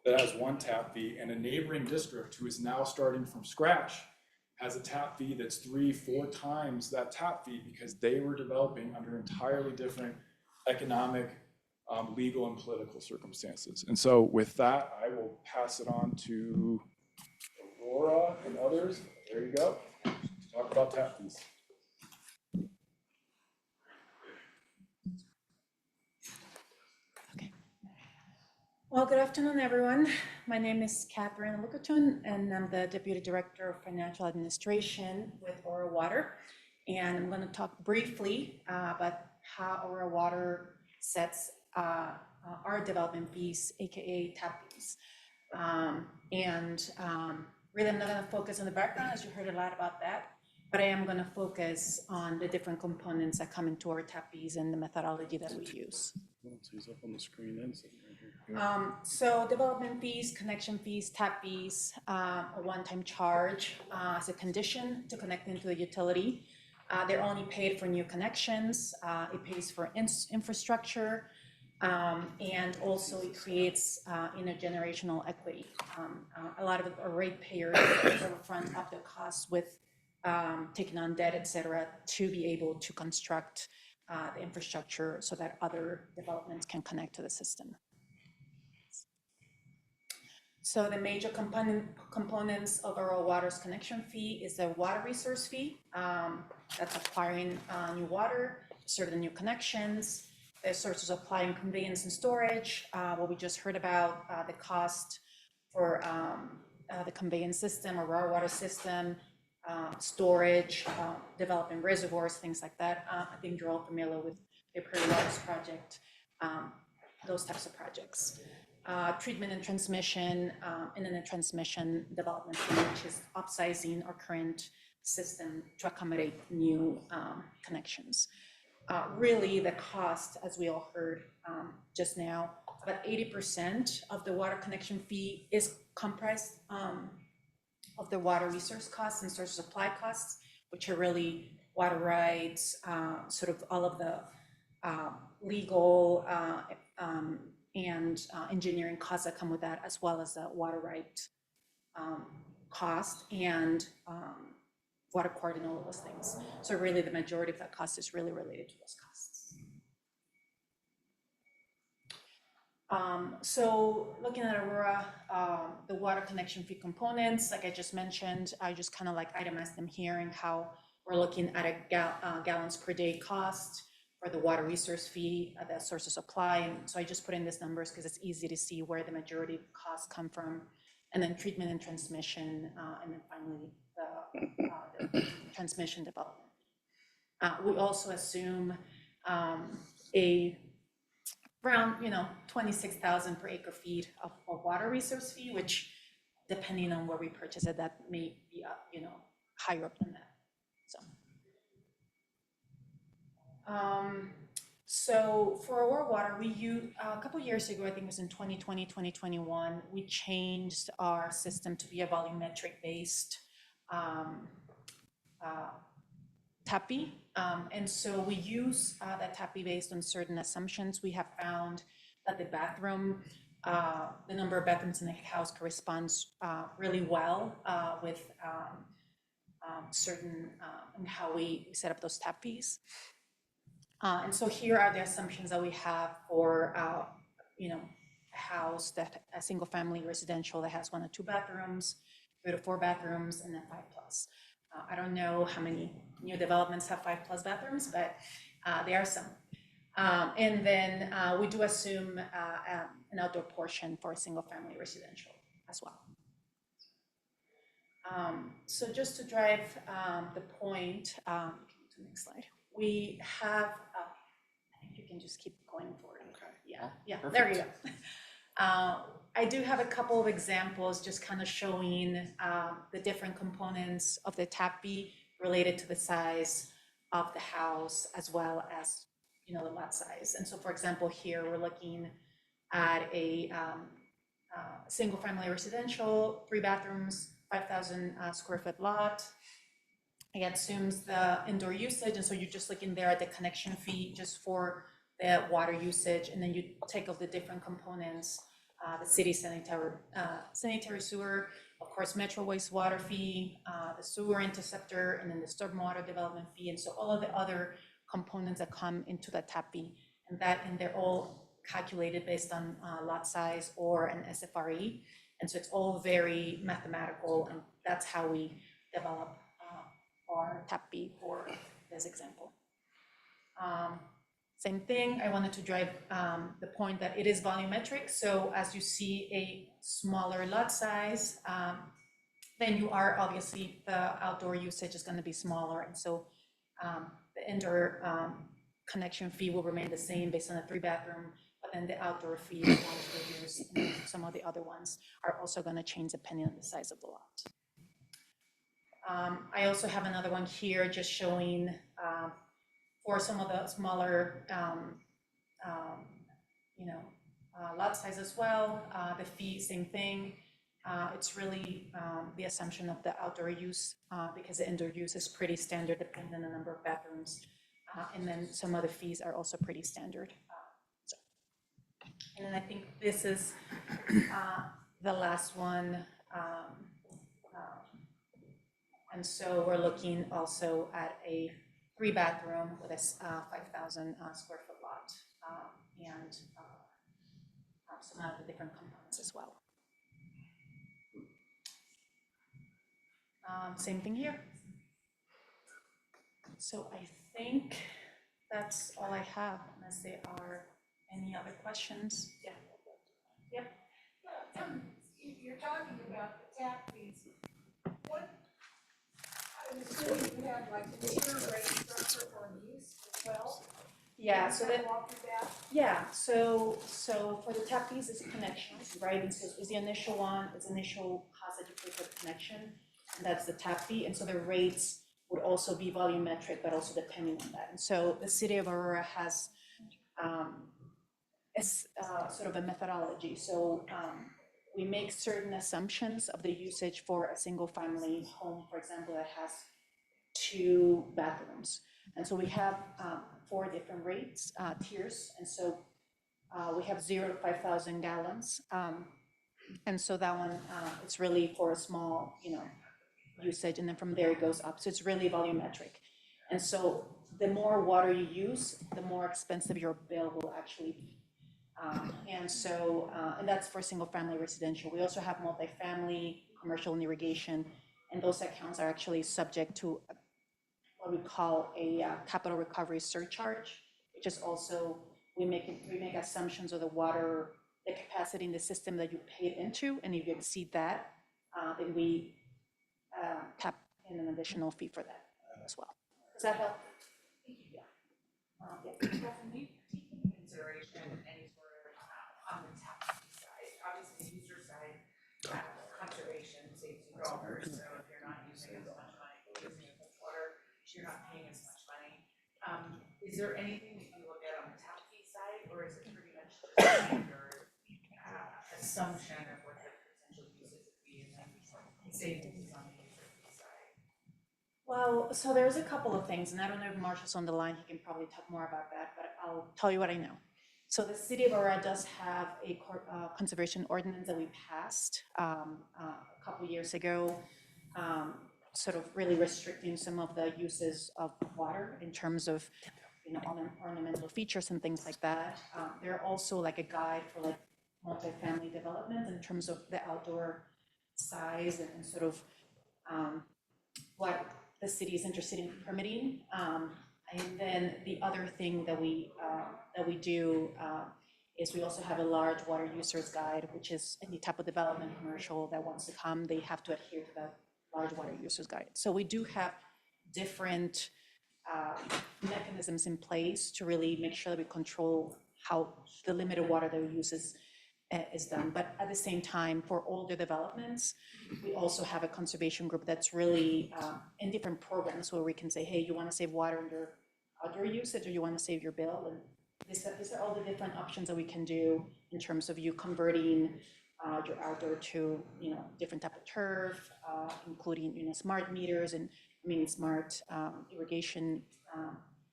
that has one tap fee and a neighboring district who is now starting from scratch has a tap fee that's 3-4 times that tap fee because they were developing under entirely different economic, legal, and political circumstances. And so with that, I will pass it on to Aurora and others. There you go. Talk about tap fees. Well, good afternoon, everyone. My name is Catherine Lucaton, and I'm the Deputy Director of Financial Administration with Aurora Water. And I'm going to talk briefly about how Aurora Water sets our development fees, aka tap fees. Really, I'm not going to focus on the background, as you heard a lot about that, but I am going to focus on the different components that come into our tap fees and the methodology that we use. He's up on the screen and sitting right here. So development fees, connection fees, tap fees, a one-time charge as a condition to connect into the utility. They're only paid for new connections. It pays for infrastructure. And also it creates intergenerational equity. A lot of our ratepayers sort of front up the costs with taking on debt, et cetera, to be able to construct the infrastructure so that other developments can connect to the system. So the major components of our water's connection fee is the water resource fee. That's acquiring new water, certain new connections, the sources of supply and conveyance and storage, what we just heard about, the cost for the conveyance system or raw water system, storage, developing reservoirs, things like that. I think you're all familiar with the Prairie Waters project, those types of projects. Treatment and transmission, and then the transmission development, which is upsizing our current system to accommodate new connections. Really, the cost, as we all heard just now, about 80% of the water connection fee is comprised of the water resource costs and source supply costs, which are really water rights, sort of all of the legal and engineering costs that come with that, as well as the water right cost and water quality and all of those things. So really the majority of that cost is really related to those costs. So looking at Aurora, the water connection fee components, like I just mentioned, I just kind of like itemized them here and how we're looking at a gallons per day cost for the water resource fee, the source of supply. And so I just put in these numbers because it's easy to see where the majority of costs come from. And then treatment and transmission, and then finally the transmission development. We also assume around 26,000 per acre feet of water resource fee, which depending on where we purchase it, that may be higher up than that. So for our water, we used a couple years ago, I think it was in 2020, 2021, we changed our system to be a volumetric based TAPI. And so we use that TAPI based on certain assumptions. We have found that the bathroom, the number of bathrooms in the house corresponds really well with certain and how we set up those TAPIs. And so here are the assumptions that we have for a house a single family residential that has 1 or 2 bathrooms, 3 to 4 bathrooms, and then 5+. I don't know how many new developments have 5+ bathrooms, but there are some. And then we do assume an outdoor portion for a single family residential as well. So just to drive the point, to the next slide. We have, I think you can just keep going forward. Okay. Yeah, perfect. There you go. I do have a couple of examples just kind of showing the different components of the TAPI related to the size of the house as well as the lot size. And so for example, here we're looking at a single family residential, 3 bathrooms, 5,000 square foot lot. It assumes the indoor usage, and so you're just looking there at the connection fee just for the water usage, and then you take off the different components, the city sanitary sewer, of course, metro wastewater fee, the sewer interceptor, and then the stormwater development fee, and so all of the other components that come into the TAPI, and they're all calculated based on lot size or an SFRE, and so it's all very mathematical, and that's how we develop our TAPI for this example. Same thing, I wanted to drive the point that it is volumetric. So as you see a smaller lot size, then you are obviously the outdoor usage is going to be smaller. And so the indoor connection fee will remain the same based on the 3 bathroom, but then the outdoor fee will reduce, and some of the other ones are also going to change depending on the size of the lot. I also have another one here just showing for some of the smaller lot size as well, the fee, same thing. It's really the assumption of the outdoor use because the indoor use is pretty standard depending on the number of bathrooms. And then some of the fees are also pretty standard. And then I think this is the last one. And so we're looking also at a 3-bathroom with a 5,000 square foot lot, and some other different components as well. Same thing here. So I think that's all I have, unless there are any other questions. Yeah. Yep. You're talking about the tap fees. What, I'm assuming you have like the meter rate structure for use as well? Yeah, so that, Walk through that. yeah, so for the tap fees, it's connections, right? And so is the initial one, it's initial cost that you pay for the connection, and that's the tap fee. And so the rates would also be volumetric, but also depending on that. And so the city of Aurora has sort of a methodology. So we make certain assumptions of the usage for a single family home, for example, that has 2 bathrooms. And so we have 4 different rates, tiers. And so we have 0 to 5,000 gallons. And so that one, it's really for a small, usage. And then from there it goes up. So it's really volumetric. And so the more water you use, the more expensive your bill will actually be. And that's for single family residential. We also have multifamily, commercial and irrigation, and those accounts are actually subject to what we call a capital recovery surcharge, which is also, we make assumptions of the water, the capacity in the system that you paid into, and if you exceed that, then we tap in an additional fee for that as well. Does that help? Yeah. When we take into consideration any sort of on the tap fee side, obviously the user side, conservation, safety dollars. So if you're not using as much money, using as much water, you're not paying as much money. Is there anything that you look at on the tap fee side, or is it pretty much just your assumption of what the potential usage would be, and then savings on the user fee side? Well, so there's a couple of things, and I don't know if Marshall's on the line, he can probably talk more about that, but I'll tell you what I know. So the city of Aurora does have a conservation ordinance that we passed a couple years ago, sort of really restricting some of the uses of water in terms of, ornamental features and things like that. There are also like a guide for like multifamily development in terms of the outdoor size and sort of what the city is interested in permitting. And then the other thing that we do is we also have a large water users guide, which is any type of development commercial that wants to come, they have to adhere to that large water users guide. So we do have different mechanisms in place to really make sure that we control how the limited water that we use is done. But at the same time, for older developments, we also have a conservation group that's really in different programs where we can say, hey, you want to save water under outdoor usage, or you want to save your bill? And these are all the different options that we can do in terms of you converting your outdoor to, different type of turf, including, smart meters and smart irrigation.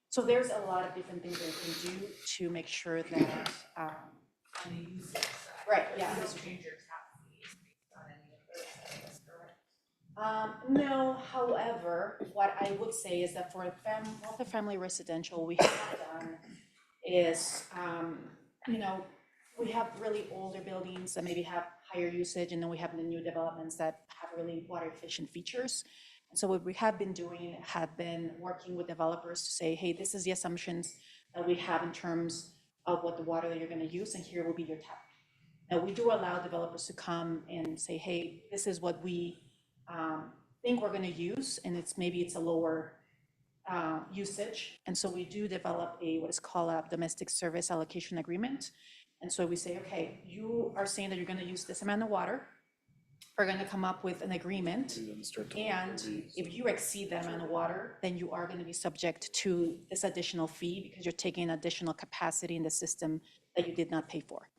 So there's a lot of different things that we can do to make sure that On the usage side. right, yeah. You don't change your tap fees based on any of those things, correct? No, however, what I would say is that for multifamily residential, we have done is, we have really older buildings that maybe have higher usage, and then we have the new developments that have really water efficient features. And so what we have been doing, have been working with developers to say, hey, this is the assumptions that we have in terms of what the water that you're going to use, and here will be your tap. Now, we do allow developers to come and say, hey, this is what we think we're going to use, and maybe it's a lower usage. And so we do develop what is called a domestic service allocation agreement. And so we say, okay, you are saying that you're going to use this amount of water. We're going to come up with an agreement. And if you exceed that amount of water, then you are going to be subject to this additional fee because you're taking additional capacity in the system that you did not pay for.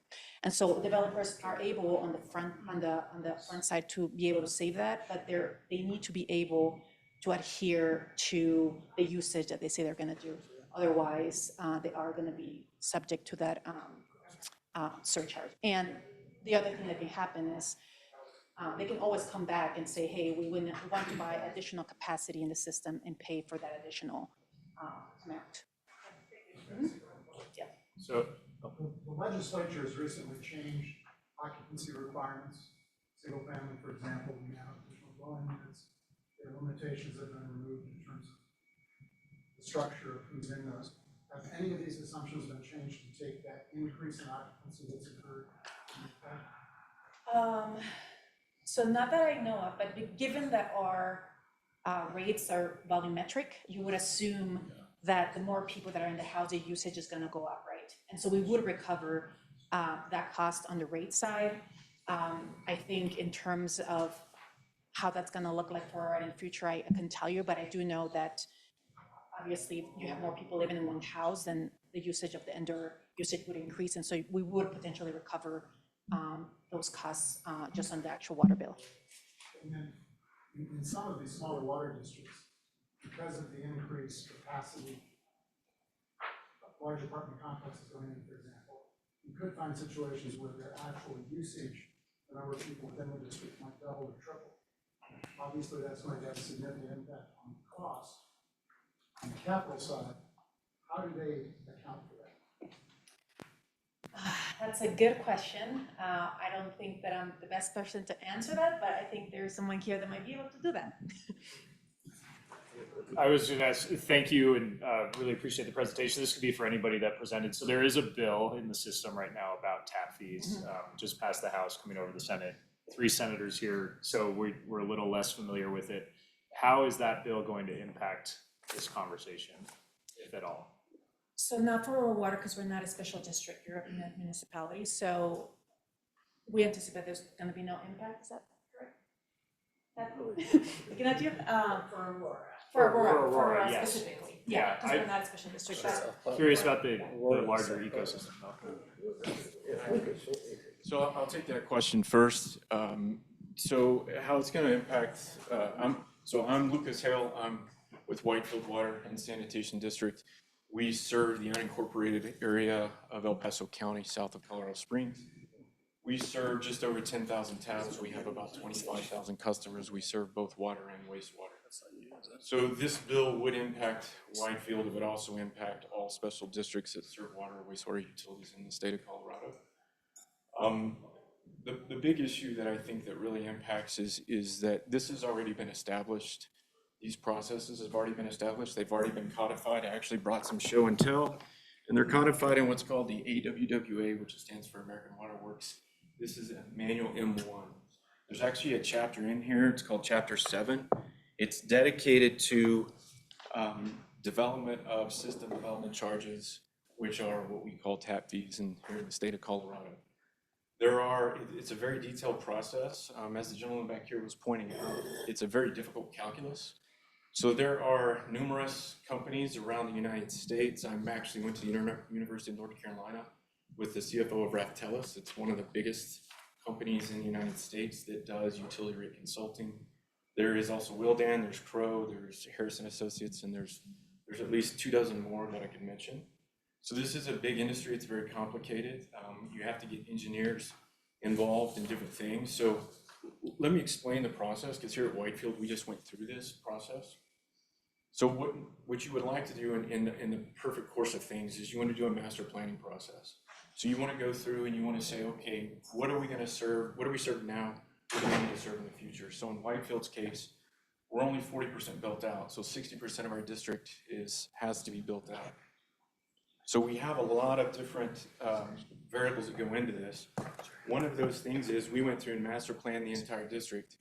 And so developers are able on the front side to be able to save that, but they need to be able to adhere to the usage that they say they're going to do. Otherwise, they are going to be subject to that surcharge. And the other thing that can happen is they can always come back and say, hey, we want to buy additional capacity in the system and pay for that additional amount. Yeah. So, The legislature has recently changed occupancy requirements. Single family, for example, we have additional dwelling units. There are limitations that have been removed in terms of the structure of who's in those. Have any of these assumptions been changed to take that increase in occupancy that's occurred? So not that I know of, but given that our rates are volumetric, you would assume that the more people that are in the house, the usage is gonna go up, right? And so we would recover that cost on the rate side. I think in terms of how that's gonna look like for in the future, I can tell you, but I do know that obviously if you have more people living in one house, then the usage of the indoor usage would increase. And so we would potentially recover those costs just on the actual water bill. And then in some of these smaller water districts, because of the increased capacity of large apartment complexes going in, for example, you could find situations where their actual usage, the number of people within the district might double or triple. Obviously, that's going to have a significant impact on cost. On the capital side, how do they account for that? That's a good question. I don't think that I'm the best person to answer that, but I think there's someone here that might be able to do that. I was going to ask, thank you, and really appreciate the presentation. This could be for anybody that presented. So there is a bill in the system right now about tap fees, just passed the House, coming over the Senate. 3 senators here, so we're a little less familiar with it. How is that bill going to impact this conversation, if at all? So not for rural water, because we're not a special district, you're a municipality, so we anticipate there's gonna be no impact, is that correct? Looking at you, For Aurora. for Aurora, Aurora, yes. specifically, Yeah, because we're not a special district. but- Curious about the larger ecosystem though. So I'll take that question first. So how it's gonna impact, I'm Lucas Hale, I'm with Whitefield Water and Sanitation District. We serve the unincorporated area of El Paso County, south of Colorado Springs. We serve just over 10,000 taps. We have about 25,000 customers. We serve both water and wastewater. So this bill would impact Whitefield. It would also impact all special districts that serve water or wastewater utilities in the state of Colorado. The big issue that I think that really impacts is that this has already been established. These processes have already been established. They've already been codified. I actually brought some show and tell, and they're codified in what's called the AWWA, which stands for American Water Works. This is a manual M1. There's actually a chapter in here. It's called Chapter 7. It's dedicated to development of system development charges, which are what we call tap fees here in the state of Colorado. It's a very detailed process. As the gentleman back here was pointing out, it's a very difficult calculus. So there are numerous companies around the United States. I actually went to the University of North Carolina with the CFO of Raftellus. It's one of the biggest companies in the United States that does utility rate consulting. There is also Willdan, there's Crow, there's Harrison Associates, and there's at least 24 more that I could mention. So this is a big industry. It's very complicated. You have to get engineers involved in different things. So let me explain the process, because here at Whitefield, we just went through this process. So what you would like to do in the perfect course of things is you want to do a master planning process. So you want to go through and you want to say, okay, what are we going to serve? What do we serve now? What do we need to serve in the future? So in Whitefield's case, we're only 40% built out. So 60% of our district has to be built out. So we have a lot of different variables that go into this. One of those things is we went through and master planned the entire district.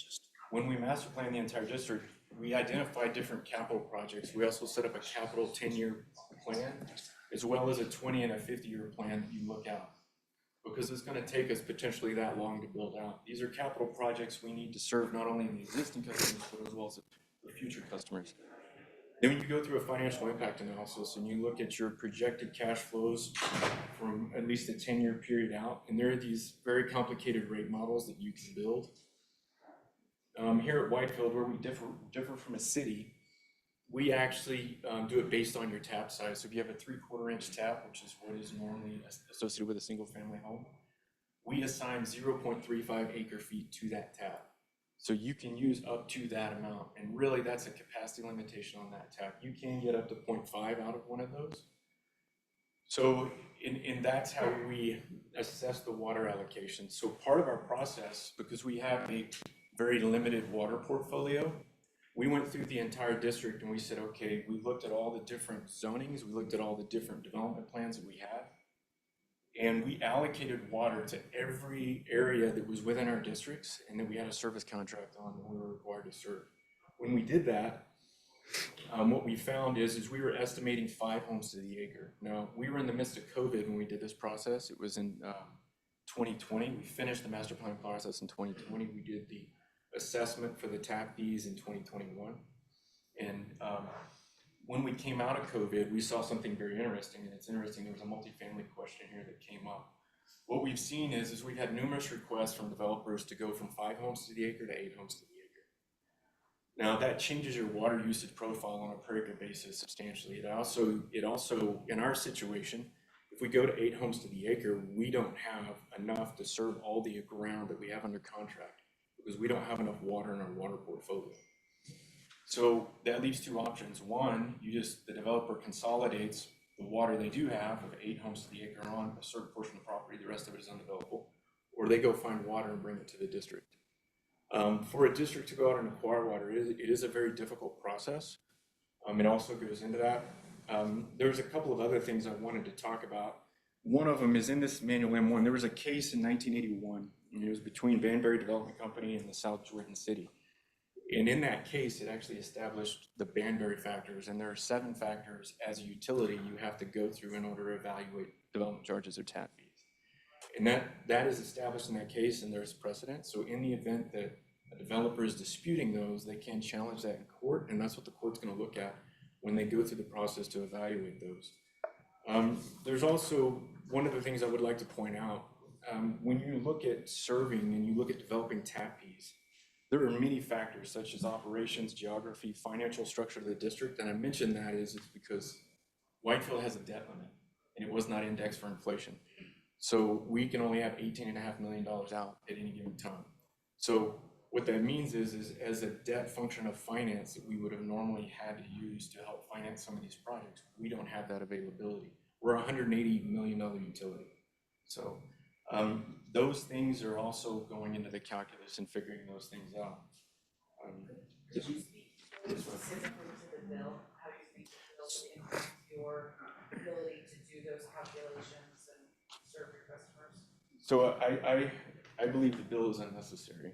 When we master planned the entire district, we identified different capital projects. We also set up a capital 10-year plan, as well as a 20 and a 50-year plan that you look out, because it's going to take us potentially that long to build out. These are capital projects we need to serve not only the existing customers, but as well as the future customers. Then when you go through a financial impact analysis and you look at your projected cash flows from at least a 10-year period out, and there are these very complicated rate models that you can build. Here at Whitefield, where we differ from a city, We actually do it based on your tap size. So if you have a 3/4 inch tap, which is what is normally associated with a single family home, we assign 0.35 acre feet to that tap. So you can use up to that amount. And really that's a capacity limitation on that tap. You can get up to 0.5 out of one of those. So and that's how we assess the water allocation. So part of our process, because we have a very limited water portfolio, we went through the entire district and we said, okay, we looked at all the different zonings, we looked at all the different development plans that we had, and we allocated water to every area that was within our districts and that we had a service contract on that we were required to serve. When we did that, what we found is we were estimating 5 homes to the acre. Now, we were in the midst of COVID when we did this process. It was in 2020. We finished the master plan process in 2020. We did the assessment for the tap fees in 2021. And when we came out of COVID, we saw something very interesting, and it's interesting, there was a multifamily question here that came up. What we've seen is we've had numerous requests from developers to go from 5 homes to the acre to 8 homes to the acre. Now that changes your water usage profile on a per acre basis substantially. It also, in our situation, if we go to 8 homes to the acre, we don't have enough to serve all the ground that we have under contract, because we don't have enough water in our water portfolio. So that leaves 2 options. One, the developer consolidates the water they do have of 8 homes to the acre on a certain portion of the property, the rest of it is undevelopable, or they go find water and bring it to the district. For a district to go out and acquire water, it is a very difficult process. It also goes into that. There's a couple of other things I wanted to talk about. One of them is in this manual M1. There was a case in 1981, and it was between Banbury Development Company and the South Jordan City. And in that case, it actually established the Banbury factors, and there are 7 factors as a utility you have to go through in order to evaluate development charges or tap fees. And that is established in that case, and there's precedent. So in the event that a developer is disputing those, they can challenge that in court, and that's what the court's going to look at when they go through the process to evaluate those. There's also one of the things I would like to point out. When you look at serving and you look at developing tap fees, there are many factors such as operations, geography, financial structure of the district. And I mention that is because Whitefield has a debt limit and it was not indexed for inflation. So we can only have $18.5 million out at any given time. So what that means is as a debt function of finance that we would have normally had to use to help finance some of these projects, we don't have that availability. We're a $180 million utility. So those things are also going into the calculus and figuring those things out. Could you speak specifically to the bill? How do you think the bill will impact your ability to do those calculations and serve your customers? So I believe the bill is unnecessary.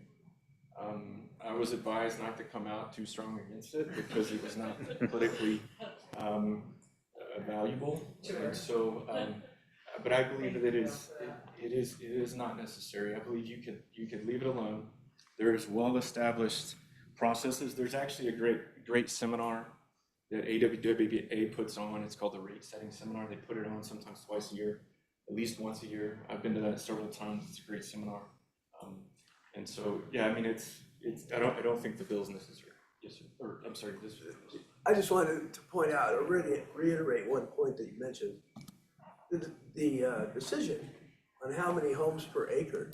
I was advised not to come out too strong against it because it was not politically valuable. And so, but I believe that it is not necessary. I believe you could leave it alone. There's well-established processes. There's actually a great seminar that AWWA puts on. It's called the Rate Setting Seminar. They put it on sometimes twice a year, at least once a year. I've been to that several times. It's a great seminar. And so, yeah, I mean, I don't think the bill's necessary. Yes, sir. Or I'm sorry, this. I just wanted to point out or reiterate one point that you mentioned. The decision on how many homes per acre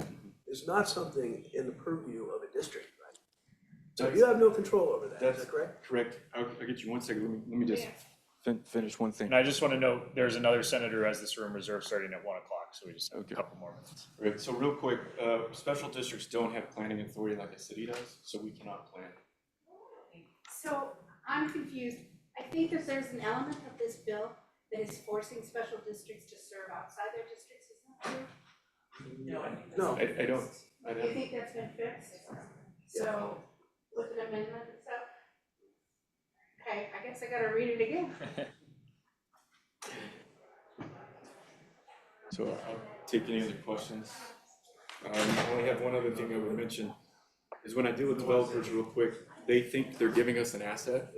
is not something in the purview of a district, right? So you have no control over that, is that correct? Correct. I'll get you one second. Let me just finish one thing. And I just want to note, there's another senator who has this room reserved starting at 1 o'clock, so we just have a couple more minutes. Right, so real quick, special districts don't have planning authority like a city does, so we cannot plan. So I'm confused. I think that there's an element of this bill that is forcing special districts to serve outside their districts, is that true? No, I think that's. No. I don't. You think that's been fixed? So with an amendment and stuff? Okay, I guess I gotta read it again. So I'll take any other questions. I only have one other thing I would mention, is when I deal with developers real quick, they think they're giving us an asset.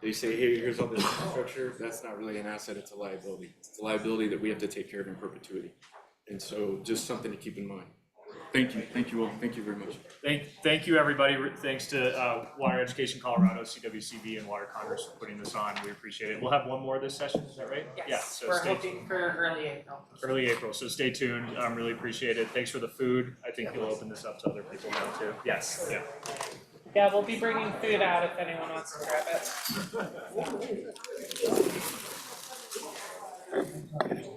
They say, hey, here's all this infrastructure. That's not really an asset, it's a liability. It's a liability that we have to take care of in perpetuity. And so just something to keep in mind. Thank you all. Thank you very much. Thank you, everybody. Thanks to Water Education Colorado, CWCB, and Water Congress for putting this on. We appreciate it. We'll have one more this session, is that right? Yeah, Yes, so we're stay hoping for early April. early April, so stay tuned. Really appreciate it. Thanks for the food. I think you'll open this up to other people now too. Yes, yeah. Yeah, we'll be bringing food out if anyone wants to grab it.